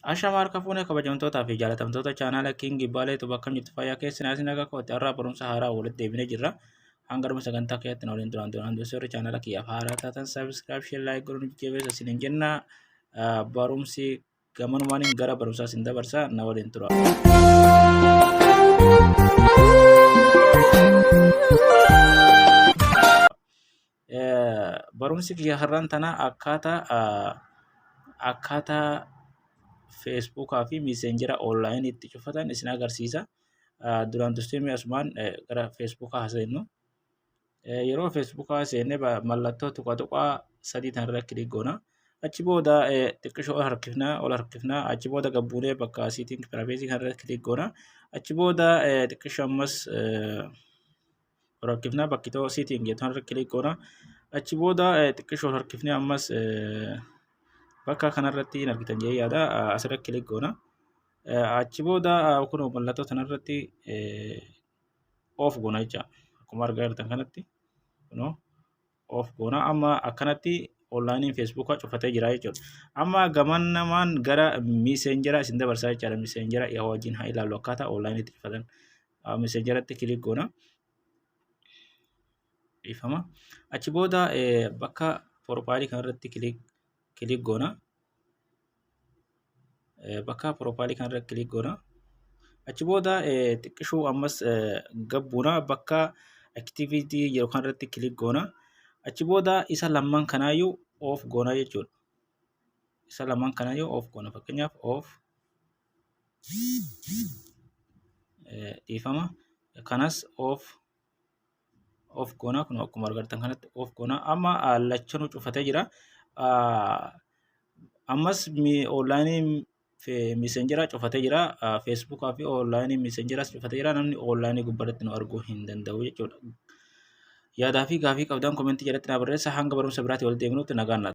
Ashamaa harka fuunee kabajamtootaa fi jaalatamtoota chaanaala King Baaleetu bakka jirtu fayyaa keessan isin nagaa kootti har'aa barumsa haaraa walitti deebinee jirra. Hanga dhuma sagantaa keetti na waliin duraan dursee chaanaala kiyyaaf haaraa taatan saabskiraayib share laayik godhuun jajjabeessa isin jenna. Barumsi gamanumaan gara barumsaa isin dabarsa na waliin tura. Barumsi kiyya har'aan tana akkaataa Facebook fi Messenger online itti cufatan isin agarsiisa. Duraan dursee asumaan gara Facebook haasa'innu. Yeroo Facebook haasa'inne mallattoo tuqaa sadii tanarra kilik goona. Achi booda xiqqishoo ol harkifnaa achi booda gabbuunee bakka setting privacy kanarra kilik goona. Achi booda xiqqishoo ammas ol harkifnaa bakkitoo setting kanarra kilik goona. Achi booda xiqqishoo ol harkifnee ammas bakka kanarratti hin argitan jee yaada asirratti kilik goona. Achi booda kun mallattoo kanarratti off goona jecha akkuma argaa jirtan kanatti off goona. Amma akkanatti online Facebook cufatee jira jechuudha. Amma gaman namaan gara Messenger isin dabarsaa jechaadha. Messenger yaa wajjin haa ilaallu akkaataa online itti cufatan. Messengeratti kilik goona. Ifama. Achi booda bakka profile kanarratti kilik goona. Bakka profile kanarratti kilik goona. Achi booda xiqqishuu ammas gabbuuna bakka activity yeroo kanarratti kilik goona. Achi booda isa lamman kanaayyuu off goona jechuudha. Isa lamman kanaayyuu off goona. Fakkeenyaaf ifama. Kanas off goona kun akkuma argitan kanatti off goona. Amma lachanuu cufatee jira. Ammas online Messenger cufatee jira. Facebook fi online Messenger cufatee jira. Namni online gubbaatti nu arguu hin danda'u jechuudha. Yaadaa fi gaafii qabdan komentii jalatti na barreessaa. Hanga barumsa biraatti walitti deebinutti nagaan.